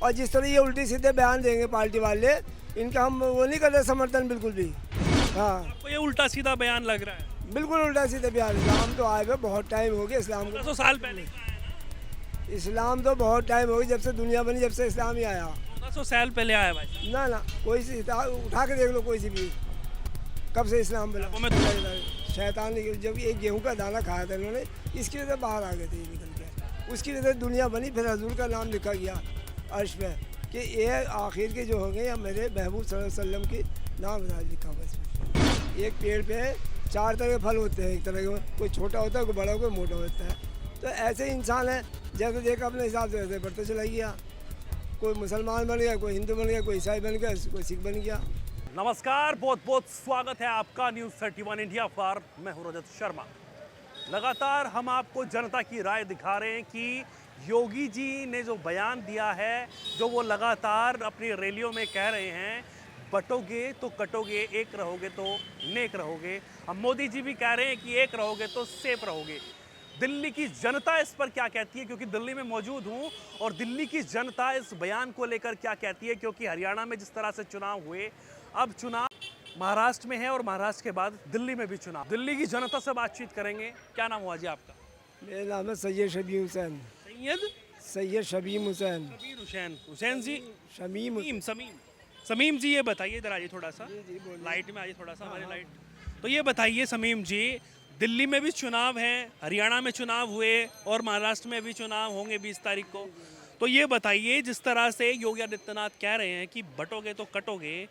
और जिस तरह ये उल्टी सीधे बयान देंगे पार्टी वाले, इनका हम वो नहीं कर रहे समर्थन बिल्कुल भी। हाँ, आपको ये उल्टा सीधा बयान लग रहा है? बिल्कुल उल्टा सीधे बयान। इस्लाम तो आए हुए बहुत टाइम हो गया इस्लाम को। 1400 साल पहले का आया ना? इस्लाम तो बहुत टाइम हो गया, जब से दुनिया बनी, जब से इस्लाम ही आया। 1400 साल पहले आया भाई। ना ना, कोई सी उठा के देख लो, कोई सी भी कब से इस्लाम बना। वो मैं शैतान ने जब एक गेहूं का दाना खाया था इन्होंने, इसकी वजह से बाहर आ गए थे ये निकल के। उसकी वजह से दुनिया बनी, फिर हजूर का नाम लिखा गया अर्श पे कि ये आखिर के जो हो गए या मेरे महबूब सल्लल्लाहु अलैहि वसल्लम की नाम लिखा हुआ इसमें। एक पेड़ पे 4 तरह के फल होते हैं, एक तरह के कोई छोटा होता है, कोई बड़ा कोई मोटा होता है। तो ऐसे इंसान है, जैसे देखा अपने हिसाब से वैसे बढ़ते चला गया। कोई मुसलमान बन गया, कोई हिंदू बन गया, कोई ईसाई बन गया, कोई सिख बन गया। नमस्कार, बहुत बहुत स्वागत है आपका न्यूज़ 31 इंडिया पर। मैं हूं रजत शर्मा। लगातार हम आपको जनता की राय दिखा रहे हैं कि योगी जी ने जो बयान दिया है, जो वो लगातार अपनी रैलियों में कह रहे हैं, बटोगे तो कटोगे, एक रहोगे तो नेक रहोगे। अब मोदी जी भी कह रहे हैं कि एक रहोगे तो सेफ रहोगे। दिल्ली की जनता इस पर क्या कहती है, क्योंकि दिल्ली में मौजूद हूं, और दिल्ली की जनता इस बयान को लेकर क्या कहती है, क्योंकि हरियाणा में जिस तरह से चुनाव हुए, अब चुनाव महाराष्ट्र में है और महाराष्ट्र के बाद दिल्ली में भी चुनाव। दिल्ली की जनता से बातचीत करेंगे। क्या नाम हुआ जी आपका? मेरा नाम है सैयद शबीम हुसैन। सैयद शबीम हुसैन। कबीर हुसैन। हुसैन जी। शमीम समीम जी, ये बताइए, इधर आइए थोड़ा सा, लाइट में आइए थोड़ा सा, हमारी लाइट। तो ये बताइए समीम जी, दिल्ली में भी चुनाव है, हरियाणा में चुनाव हुए और महाराष्ट्र में भी चुनाव होंगे 20 तारीख को। तो ये बताइए, जिस तरह से योगी आदित्यनाथ कह रहे हैं कि बटोगे तो कटोगे,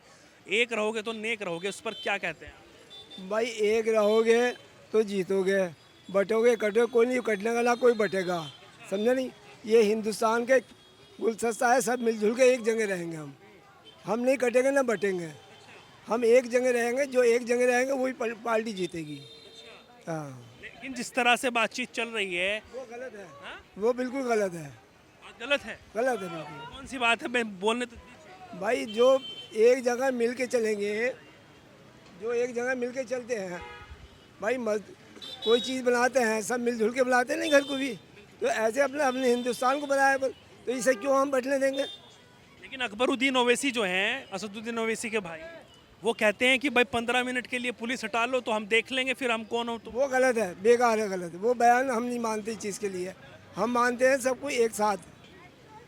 एक रहोगे तो नेक रहोगे, उस पर क्या कहते हैं? भाई, एक रहोगे तो जीतोगे, बटोगे कटोगे, कोई नहीं कटने का, ना कोई बटेगा। समझे नहीं? ये हिंदुस्तान के गुलदस्ता है, सब मिलजुल के एक जगह रहेंगे। हम नहीं कटेंगे ना बटेंगे, हम एक जगह रहेंगे। जो एक जगह रहेंगे वही पार्टी जीतेगी। हाँ, लेकिन जिस तरह से बातचीत चल रही है वो गलत है। हाँ? वो बिल्कुल गलत है। गलत है। गलत है बिल्कुल। कौन सी बात है, मैं बोलने तो दीजिए। भाई, जो एक जगह मिल के चलेंगे, जो एक जगह मिल के चलते हैं भाई, कोई चीज़ बनाते हैं सब मिलजुल के बनाते हैं, नहीं घर को भी। तो ऐसे अपने अपने हिंदुस्तान को बनाया, तो इसे क्यों हम बटने देंगे? लेकिन अकबरुद्दीन ओवैसी जो हैं, असदुद्दीन ओवैसी के भाई, वो कहते हैं कि भाई 15 मिनट के लिए पुलिस हटा लो तो हम देख लेंगे, फिर हम कौन हो तो। वो गलत है, बेकार है, गलत है वो बयान। हम नहीं मानते इस चीज़ के लिए। हम मानते हैं सबको एक साथ,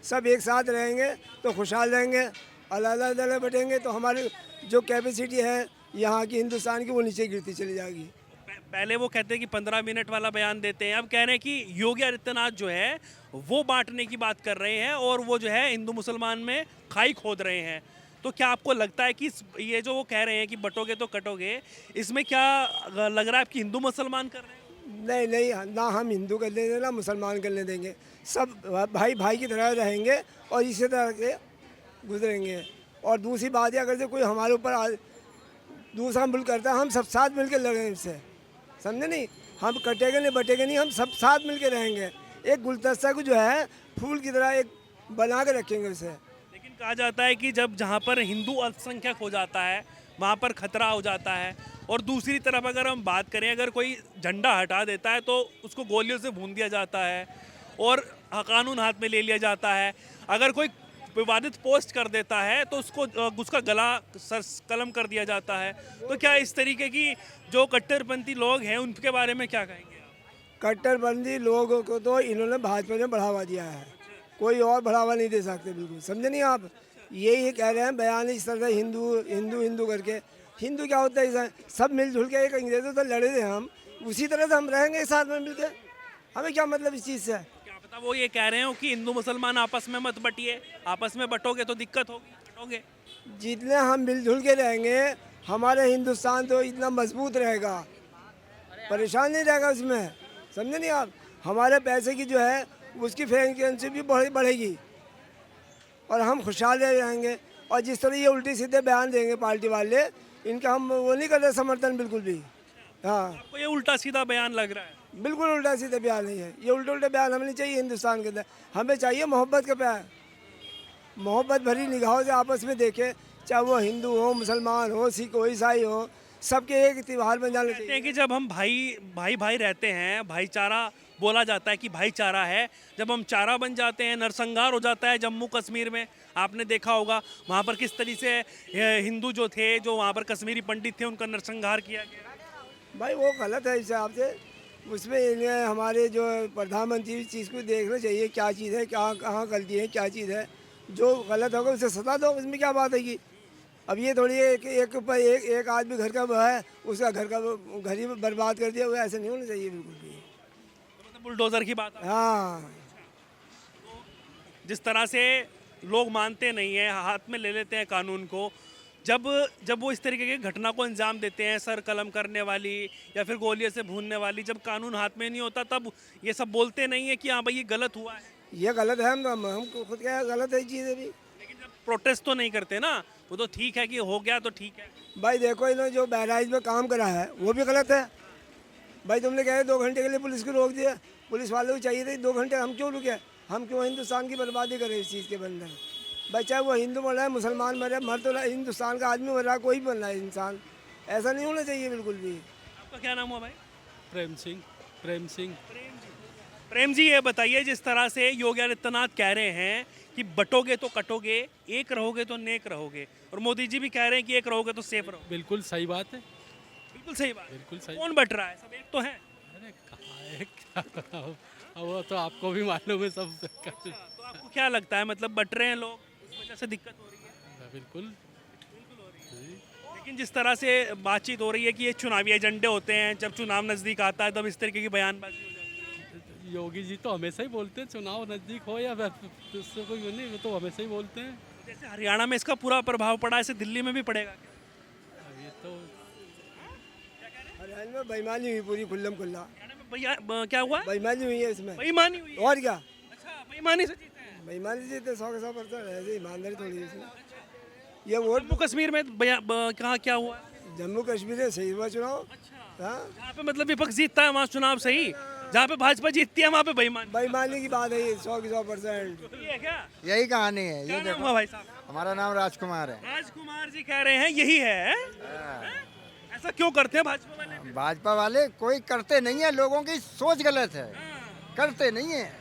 सब एक साथ रहेंगे तो खुशहाल रहेंगे। अलग अलग बटेंगे तो हमारी जो कैपेसिटी है यहाँ की हिंदुस्तान की, वो नीचे गिरती चली जाएगी। पहले वो कहते हैं कि 15 मिनट वाला बयान देते हैं, अब कह रहे हैं कि योगी आदित्यनाथ जो है वो बांटने की बात कर रहे हैं, और वो जो है हिंदू मुसलमान में खाई खोद रहे हैं। तो क्या आपको लगता है कि ये जो वो कह रहे हैं कि बटोगे तो कटोगे, इसमें क्या लग रहा है आपकी हिंदू मुसलमान कर रहे हैं? नहीं नहीं, ना हम हिंदू करने देंगे ना मुसलमान करने देंगे। सब भाई भाई की तरह रहेंगे और इसी तरह के गुजरेंगे। और दूसरी बात है, अगर से कोई हमारे ऊपर दूसरा मुल्क करता है, हम सब साथ मिलकर लड़ेंगे इससे। समझे नहीं? हम कटेंगे नहीं बटेंगे नहीं, हम सब साथ मिलकर रहेंगे। एक गुलदस्ता को जो है फूल की तरह एक बना के रखेंगे उसे। लेकिन कहा जाता है कि जब जहाँ पर हिंदू अल्पसंख्यक हो जाता है, वहाँ पर खतरा हो जाता है। और दूसरी तरफ अगर हम बात करें, अगर कोई झंडा हटा देता है तो उसको गोलियों से भून दिया जाता है और कानून हाथ में ले लिया जाता है। अगर कोई विवादित पोस्ट कर देता है तो उसका गला कलम कर दिया जाता है। तो क्या इस तरीके की जो कट्टरपंथी लोग हैं, उनके बारे में क्या कहेंगे आप? कट्टरपंथी लोगों को तो इन्होंने भाजपा ने बढ़ावा दिया है, कोई और बढ़ावा नहीं दे सकते। बिल्कुल समझे नहीं आप? यही कह रहे हैं बयान इस तरह से हिंदू हिंदू हिंदू करके। हिंदू क्या होता है? सब मिलजुल के एक अंग्रेजों से लड़े थे हम, उसी तरह से हम रहेंगे साथ में मिलकर। हमें क्या मतलब इस चीज़ से? क्या पता वो ये कह रहे हो कि हिंदू मुसलमान आपस में मत बटिए, आपस में बटोगे तो दिक्कत होगी, बटोगे। जितने हम मिलजुल के रहेंगे, हमारे हिंदुस्तान तो इतना मजबूत रहेगा, परेशान नहीं रहेगा उसमें। समझे नहीं आप? हमारे पैसे की जो है उसकी फ्रीक्वेंसी भी बढ़ेगी और हम खुशहाल रहेंगे। और जिस तरह ये उल्टी सीधे बयान देंगे पार्टी वाले, इनका हम वो नहीं कर रहे समर्थन बिल्कुल भी। हाँ, आपको ये उल्टा सीधा बयान लग रहा है? बिल्कुल उल्टा सीधे बयान नहीं है ये। उल्टे बयान हमें नहीं चाहिए हिंदुस्तान के अंदर। हमें चाहिए मोहब्बत का प्यार, मोहब्बत भरी निगाहों से आपस में देखे, चाहे वो हिंदू हो, मुसलमान हो, सिख हो, ईसाई हो, सबके एक त्यौहार बन जाना कहते हैं चाहिए। कि जब हम भाई भाई भाई रहते हैं, भाईचारा बोला जाता है कि भाईचारा है, जब हम चारा बन जाते हैं, नरसंहार हो जाता है जम्मू कश्मीर में। आपने देखा होगा वहाँ पर किस तरीके से हिंदू जो थे, जो वहाँ पर कश्मीरी पंडित थे, उनका नरसंहार किया गया। भाई वो गलत है इस हिसाब से। उसमें इन्हें हमारे जो प्रधानमंत्री इस चीज़ को देखना चाहिए, क्या चीज़ है, क्या कहाँ गलती है, क्या चीज़ है। जो गलत होगा उसे सजा दो, इसमें क्या बात है कि अब ये थोड़ी है कि एक आदमी घर का है, उसका घर ही बर्बाद कर दिया। वो ऐसे नहीं होना चाहिए बिल्कुल भी। तो मतलब बुलडोजर की बात है। हाँ, जिस तरह से लोग मानते नहीं हैं, हाथ में ले लेते हैं कानून को, जब वो इस तरीके की घटना को अंजाम देते हैं, सर कलम करने वाली या फिर गोलियों से भूनने वाली, जब कानून हाथ में नहीं होता तब ये सब बोलते नहीं है कि हाँ भाई ये गलत हुआ है। ये गलत है। हम खुद क्या है, गलत है ये चीज़ भी। लेकिन जब प्रोटेस्ट तो नहीं करते ना, वो तो ठीक है कि हो गया तो ठीक है। भाई देखो, इन्होंने जो बहराइच में काम करा है वो भी गलत है। भाई तुमने कहा 2 घंटे के लिए पुलिस को रोक दिया। पुलिस वालों को चाहिए थे 2 घंटे, हम क्यों रुके? हम क्यों हिंदुस्तान की बर्बादी करें इस चीज़ के बंदर? भाई चाहे वो हिंदू मर रहा है, मुसलमान मर रहा है, मर तो रहा है, हिंदुस्तान का आदमी मर रहा है, कोई भी बन रहा है इंसान। ऐसा नहीं होना चाहिए बिल्कुल भी। आपका क्या नाम हुआ भाई? प्रेम सिंह। प्रेम सिंह। प्रेम जी, ये बताइए, जिस तरह से योगी आदित्यनाथ कह रहे हैं कि बटोगे तो कटोगे, एक रहोगे तो नेक रहोगे, और मोदी जी भी कह रहे हैं कि एक रहोगे तो सेफ रहोगे। बिल्कुल सही बात है। बिल्कुल सही बात। बिल्कुल सही। कौन बट रहा है? सब एक तो है। अरे कहाँ है, क्या बताओ, अब वो तो आपको भी मालूम है सब। तो आपको क्या लगता है, मतलब बट रहे हैं लोग, इस वजह से दिक्कत हो रही है? बिल्कुल। लेकिन जिस तरह से बातचीत हो रही है कि ये चुनावी एजेंडे होते हैं, जब चुनाव नज़दीक आता है तब इस तरीके की बयानबाजी हो जाती है। योगी जी तो हमेशा ही बोलते हैं, चुनाव नज़दीक हो या उससे कोई नहीं, वो तो हमेशा ही बोलते हैं। जैसे हरियाणा में इसका पूरा प्रभाव पड़ा, ऐसे दिल्ली में भी पड़ेगा क्या? ये तो हरियाणा में बेईमानी हुई पूरी, खुल्लम खुल्ला हरियाणा में भैया क्या हुआ है? बेईमानी हुई है इसमें। बेईमानी हुई है। और क्या? अच्छा, बेईमानी से जीते हैं। बेईमानी जीते 100 के 100%। ऐसे ईमानदारी थोड़ी है इसमें। ये वोट जम्मू कश्मीर में कहाँ क्या हुआ है? जम्मू कश्मीर में सही हुआ चुनाव। हाँ, जहाँ पे मतलब विपक्ष जीतता है वहाँ चुनाव सही, जहाँ पे भाजपा जीतती है वहाँ पे बेईमानी। बेईमानी की बात है ये 100 के 100%। ये है क्या? यही कहानी है। क्या ये नाम देखो, हुआ भाई साहब? हमारा नाम राजकुमार है। राजकुमार जी कह रहे हैं यही है। ऐसा क्यों करते हैं भाजपा वाले? भाजपा वाले कोई करते नहीं है, लोगों की सोच गलत है, करते नहीं है।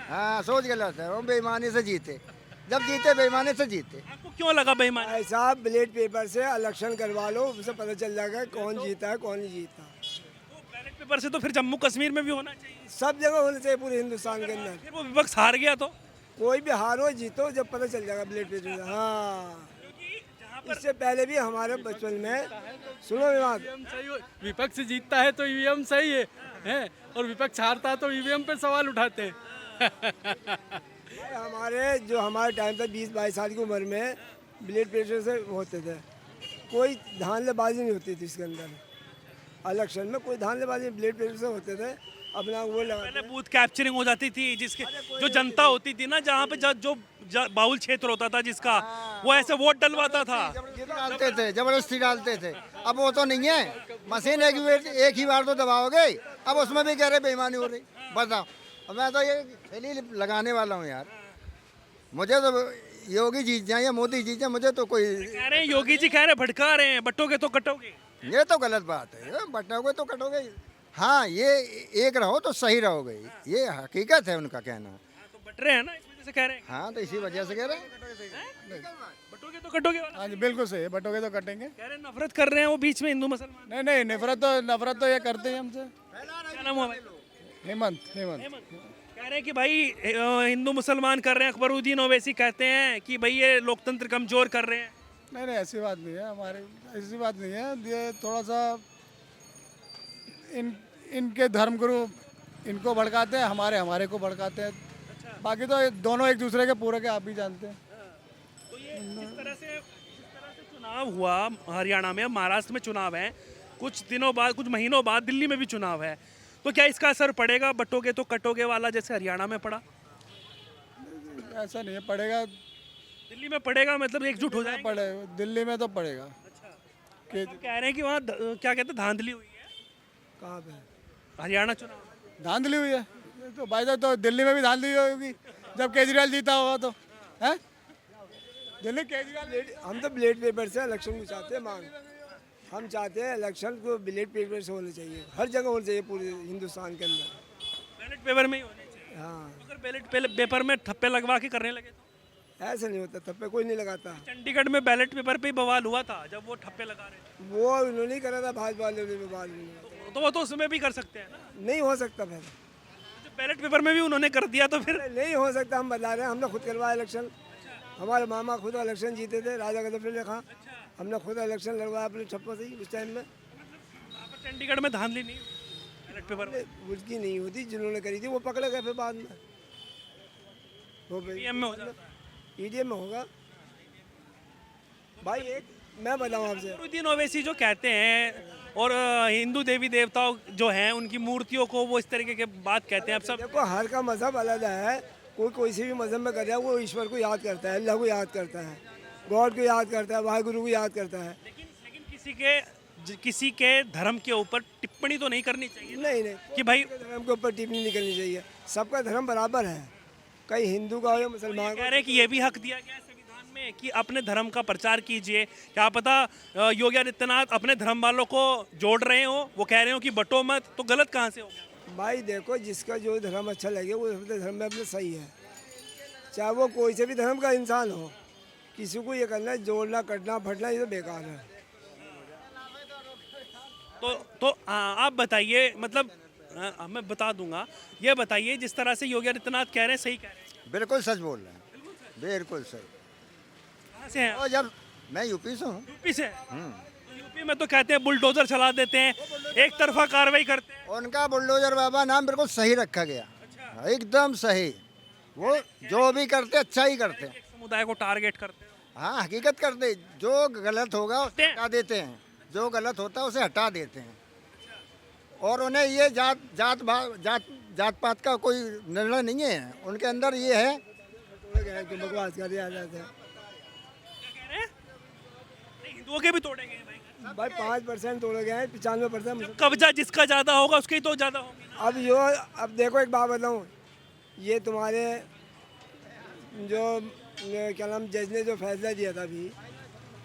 हाँ, सोच गलत है, वो बेईमानी से जीते, जब जीते बेईमानी से जीते। आपको क्यों लगा बेईमानी? ऐसा ब्लेड पेपर से इलेक्शन करवा लो, उससे पता चल जाएगा कौन जीता है कौन नहीं जीता। तो बैलेट पेपर से तो फिर जम्मू कश्मीर में भी होना चाहिए। सब जगह होना चाहिए पूरे हिंदुस्तान के अंदर। फिर वो विपक्ष हार गया तो? कोई भी हारो जीतो, जब पता चल जाएगा ब्लेड पेपर से। हाँ, इससे पहले भी हमारे बचपन में, सुनो विवाद, ईवीएम सही हो, विपक्ष जीतता है तो ईवीएम सही है, और विपक्ष हारता है तो ईवीएम पे सवाल उठाते हैं। हमारे टाइम था 20-22 साल की उम्र में ब्लेड पेपर से होते थे। कोई धांधलेबाजी नहीं होती थी इसके अंदर। इलेक्शन में कोई धांधलेबाजी ब्लेड पेपर से होते थे। अपना वो पहले बूथ कैप्चरिंग हो जाती थी, जिसके जो जनता होती थी ना, जहाँ पे जो बाउल क्षेत्र होता था जिसका, वो ऐसे वोट डलवाता था। डालते थे, जबरदस्ती डालते थे। अब वो तो नहीं है, मशीन एक ही बार तो दबाओगे। अब उसमें भी कह रहे बेईमानी हो रही। बताओ, अब मैं तो ये थैली लगाने वाला हूँ यार। मुझे तो योगी जीत जाए या मोदी जीत जाए, मुझे तो कोई। कह रहे हैं योगी जी, कह रहे हैं भड़का रहे हैं, बटोगे तो कटोगे। ये तो गलत बात है, बटोगे तो कटोगे। हाँ, ये एक रहो तो सही रहोगे, ये हकीकत है उनका कहना। तो बट रहे हैं ना, इस वजह से कह रहे हैं। हाँ, तो इसी वजह से कह रहे हैं। बटोगे तो कटोगे वाला। हाँ जी, बिल्कुल सही है, बटोगे तो कटेंगे। कह रहे हैं नफरत कर रहे हैं वो बीच में हिंदू मुसलमान। नहीं नहीं, नफरत तो ये करते हैं हमसे। क्या नाम हुआ भाई? हेमंत। कह रहे हैं कि भाई हिंदू मुसलमान कर रहे हैं। अकबरुद्दीन ओवैसी कहते हैं कि भाई ये लोकतंत्र कमजोर कर रहे हैं। नहीं नहीं, ऐसी बात नहीं है हमारे, ऐसी बात नहीं है। ये थोड़ा सा इनके धर्मगुरु इनको भड़काते हैं, हमारे को भड़काते हैं। बाकी तो दोनों एक दूसरे के पूरे के आप भी जानते हैं। तो ये जिस तरह से चुनाव हुआ हरियाणा में, महाराष्ट्र में चुनाव है, कुछ दिनों बाद, कुछ महीनों बाद दिल्ली में भी चुनाव है, तो क्या इसका असर पड़ेगा बटोगे तो कटोगे वाला, जैसे हरियाणा में पड़ा? ऐसा नहीं है, पड़ेगा। दिल्ली में पड़ेगा, मतलब एकजुट हो जाएगा। पड़ेगा, दिल्ली में तो पड़ेगा। तो कह रहे हैं कि वहाँ क्या कहते हैं, धांधली हुई है। कहाँ पे? हरियाणा चुनाव धांधली हुई है तो भाई साहब, तो दिल्ली में भी धांधली होगी जब केजरीवाल जीता होगा तो है। दिल्ली केजरीवाल। हम तो ब्लेड पेपर से इलेक्शन को चाहते हैं। मांग हम चाहते हैं इलेक्शन को ब्लेड पेपर से होना चाहिए, हर जगह होना चाहिए पूरे हिंदुस्तान के अंदर। बैलेट पेपर में ही होने चाहिए। हाँ, अगर बैलेट पेपर में ठप्पे लगवा के करने लगे तो ऐसे नहीं होता, थप्पे कोई नहीं लगाता। चंडीगढ़ में बैलेट पेपर पे ही बवाल हुआ था जब वो ठप्पे लगा रहे थे। वो उन्होंने ही करा था, भाजपा वाले ने बवाल नहीं। तो वो तो उसमें भी कर सकते हैं ना। नहीं हो सकता फिर, जब बैलेट पेपर में भी उन्होंने कर दिया तो फिर नहीं हो सकता। हम बता रहे हैं, हमने खुद करवाया इलेक्शन। हमारे मामा खुद इलेक्शन जीते थे, राजा गदफी खां। हमने खुद इलेक्शन लड़वाया अपने ठप्पों से ही उस टाइम में। वहाँ पर चंडीगढ़ में धांधली नहीं हुई बैलेट पेपर में। उसकी नहीं होती, जिन्होंने करी थी वो पकड़े गए फिर बाद में। वो ईवीएम में हो जाता है। ईवीएम में होगा भाई। एक मैं बताऊँ आपसे, फखरुद्दीन ओवैसी जो कहते हैं और हिंदू देवी देवताओं जो हैं उनकी मूर्तियों को वो इस तरीके के बात कहते हैं। अब सब देखो हर का मजहब अलग है। कोई कोई से भी मजहब में कर रहा है, वो ईश्वर को याद करता है, अल्लाह को याद करता है, गॉड को याद करता है, वाहिगुरु को याद करता है। लेकिन किसी के धर्म के ऊपर टिप्पणी तो नहीं करनी चाहिए नहीं नहीं, कि भाई धर्म के ऊपर टिप्पणी नहीं करनी चाहिए। सबका धर्म बराबर है, कहीं हिंदू का हो या मुसलमान कह का। रहे हैं कि ये भी हक दिया गया है संविधान में कि अपने धर्म का प्रचार कीजिए। क्या पता योगी आदित्यनाथ अपने धर्म वालों को जोड़ रहे हो, वो कह रहे हो कि बटो मत, तो गलत कहाँ से हो गया? भाई देखो, जिसका जो धर्म अच्छा लगे वो अपने धर्म में अपने सही है, चाहे वो कोई से भी धर्म का इंसान हो। किसी को ये करना है जोड़ना, कटना, फटना, ये तो बेकार है। तो आप बताइए, मतलब मैं बता दूंगा, ये बताइए जिस तरह से योगी आदित्यनाथ कह रहे हैं सही कह रहे हैं? बिल्कुल सच बोल रहे हैं, बिल्कुल सही। कहाँ से हैं? और जब मैं यूपी से हूँ। यूपी से हैं? तो यूपी में तो कहते हैं बुलडोजर चला देते हैं, एक तरफा कार्रवाई करते हैं। उनका बुलडोजर बाबा नाम बिल्कुल सही रखा गया, एकदम सही। वो जो भी करते अच्छा ही करते हैं। एक समुदाय को टारगेट करते हैं। हाँ, हकीकत करते, जो गलत होगा उसे हैं। हटा देते हैं, जो गलत होता है उसे हटा देते हैं। और उन्हें ये जात पात का कोई निर्णय नहीं है, उनके अंदर ये है। कि बकवास कर रहे हैं। क्या कह रहे हैं? नहीं, हिंदुओं के भी तोड़ेंगे भाई। भाई 5% तोड़े गए हैं, 95%। कब्जा जिसका ज्यादा होगा उसकी तो ज्यादा होगी ना। अब देखो एक बात बताऊँ, ये तुम्हारे जो क्या नाम जज ने जो फैसला दिया था अभी,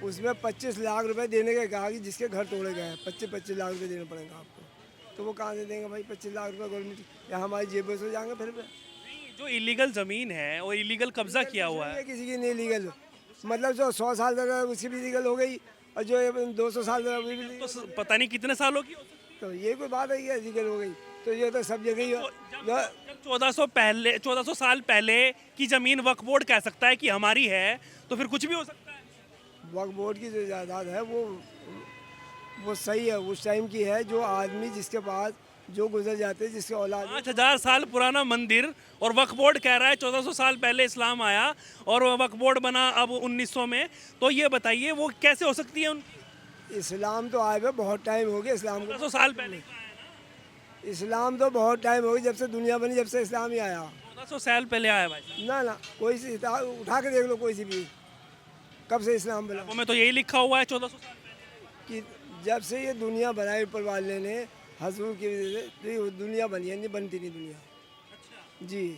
उसमें 25 लाख रुपए देने का कहा कि जिसके घर तोड़े गए हैं 25 लाख रुपए देने पड़ेंगे आपको। तो वो कहाँ से देंगे भाई 25 लाख रुपए गवर्नमेंट, या हमारी जेबों से जाएंगे फिर पे। नहीं, जो इलीगल जमीन है और इलीगल कब्जा किया हुआ है, ये किसी की नहीं लीगल, मतलब जो 100 साल तक है उसकी भी लीगल हो गई, और जो 200 साल तक है वो भी लीगल। तो पता नहीं कितने सालों की हो सकती है। तो ये कोई बात है, ये लीगल हो गई तो ये तो सब जगह ही हो। जब 1400 साल पहले की जमीन वक्फ बोर्ड कह सकता है कि हमारी है, तो फिर कुछ भी हो सकता है। वक्फ बोर्ड की जो जायदाद है वो सही है, उस टाइम की है। जो आदमी जिसके पास जो गुजर जाते हैं, जिसके औलाद 5000 साल पुराना मंदिर, और वक्फ बोर्ड कह रहा है 1400 साल पहले इस्लाम आया और वक्फ बोर्ड बना अब 1900 में। तो ये बताइए वो कैसे हो सकती है उनकी? इस्लाम तो आए हुए बहुत टाइम हो गया। इस्लाम को 1400 साल पहले इस्लाम तो बहुत टाइम हो गया, जब से दुनिया बनी, जब से इस्लाम ही आया। 1400 साल पहले आया भाई। ना कोई सी उठा के देख लो, कोई सी भी, कब से इस्लाम बना। वो में तो यही लिखा हुआ है 1400 साल पहले। कि जब से ये दुनिया बनाई ऊपर वाले ने हजूर की वजह से, तो ये दुनिया बनी है, नहीं बनती नहीं दुनिया जी।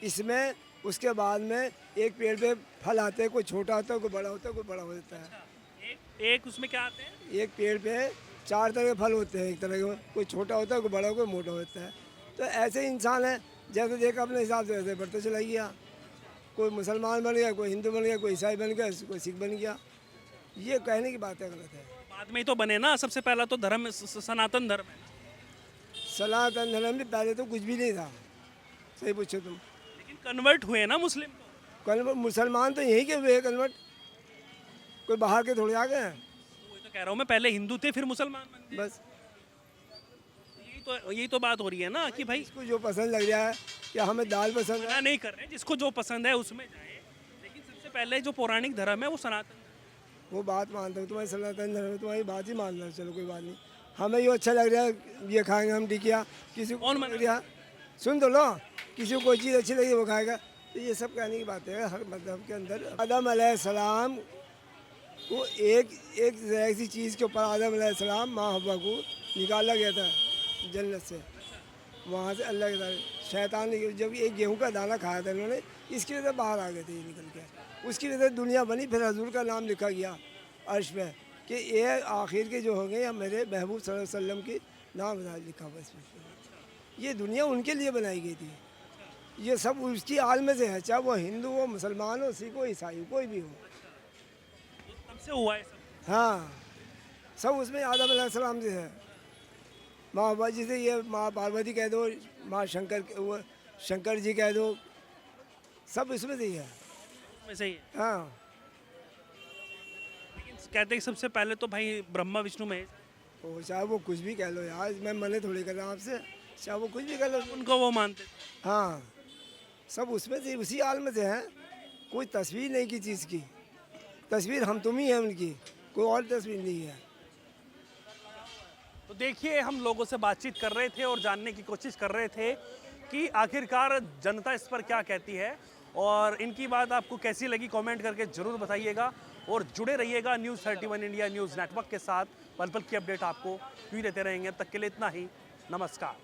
इसमें उसके बाद में एक पेड़ पे फल आते हैं, कोई छोटा होता है, कोई बड़ा होता है, कोई बड़ा हो जाता है। एक उसमें क्या आते हैं? एक पेड़ पे 4 तरह के फल होते हैं, एक तरह के, कोई छोटा होता है, कोई बड़ा, कोई मोटा होता है। तो ऐसे ही इंसान है, जैसे देखा अपने हिसाब से वैसे बढ़ते चला गया। कोई मुसलमान बन गया, कोई हिंदू बन गया, कोई ईसाई बन गया, कोई सिख बन गया। ये कहने की बात है, गलत है। बाद में ही तो बने ना, सबसे पहला तो धर्म सनातन धर्म है। सनातन धर्म भी पहले तो कुछ भी नहीं था, सही पूछो तुम। लेकिन कन्वर्ट हुए ना मुस्लिम को। कन्वर्ट मुसलमान तो यहीं के हुए कन्वर्ट, कोई बाहर के थोड़े आ गए हैं। वही तो कह रहा हूँ मैं, पहले हिंदू थे फिर मुसलमान बन गए। बस यही तो बात हो रही है ना कि भाई जिसको जो पसंद लग रहा है, कि हमें दाल पसंद है, मना नहीं कर रहे, जिसको जो पसंद है उसमें जाए। लेकिन सबसे पहले जो पौराणिक धर्म है वो सनातन धर्म वो बात मानता हूँ। तुम्हारी सनातन धर्म है, तुम्हारी बात ही मान लो, चलो कोई बात नहीं। हमें ये अच्छा लग रहा है, ये खाएंगे हम टिकिया। किसी को कौन लग रहा, सुन तो लो, किसी को कोई चीज़ अच्छी लगी वो खाएगा। तो ये सब कहने की बात है। हर मजहब के अंदर आदम अलैहिस्सलाम को एक ऐसी चीज़ के ऊपर आदम अलैहिस्सलाम माँ हव्वा को निकाला गया था जन्नत से। वहाँ से अल्लाह के तरफ शैतान ने जब एक गेहूं का दाना खाया था इन्होंने, इसकी वजह से बाहर आ गए थे ये निकल के। उसकी वजह से दुनिया बनी, फिर हजूर का नाम लिखा गया अर्श पे कि ये आखिर के जो होंगे या मेरे महबूब सल्लल्लाहु अलैहि वसल्लम की नाम लिखा हुआ इसमें। ये दुनिया उनके लिए बनाई गई थी। ये सब उसकी आल में से है, चाहे वो हिंदू हो, मुसलमान हो, सिख हो, ईसाई हो, कोई भी हो। तब से हुआ है सब। हाँ, सब उसमें आदम अलैहिस्सलाम से है। माँ बाबा जी से ये माँ पार्वती कह दो, माँ वो शंकर जी कह दो, सब इसमें से ही है। में से ही है। हाँ, लेकिन कहते हैं कि सबसे पहले तो भाई ब्रह्मा विष्णु महेश, वो चाहे वो कुछ भी कह लो यार, मैं मने थोड़ी कर रहा हूँ आपसे, चाहे वो कुछ भी कह लो। उनको वो मानते थे। हाँ, सब उसमें से उसी आल में से हैं। कोई तस्वीर नहीं की चीज़ की, तस्वीर हम तुम ही हैं उनकी, कोई और तस्वीर नहीं है। तो देखिए, हम लोगों से बातचीत कर रहे थे और जानने की कोशिश कर रहे थे कि आखिरकार जनता इस पर क्या कहती है, और इनकी बात आपको कैसी लगी कमेंट करके ज़रूर बताइएगा। और जुड़े रहिएगा न्यूज़ 31 इंडिया न्यूज़ नेटवर्क के साथ। पल पल की अपडेट आपको भी देते रहेंगे। तब तक के लिए इतना ही, नमस्कार।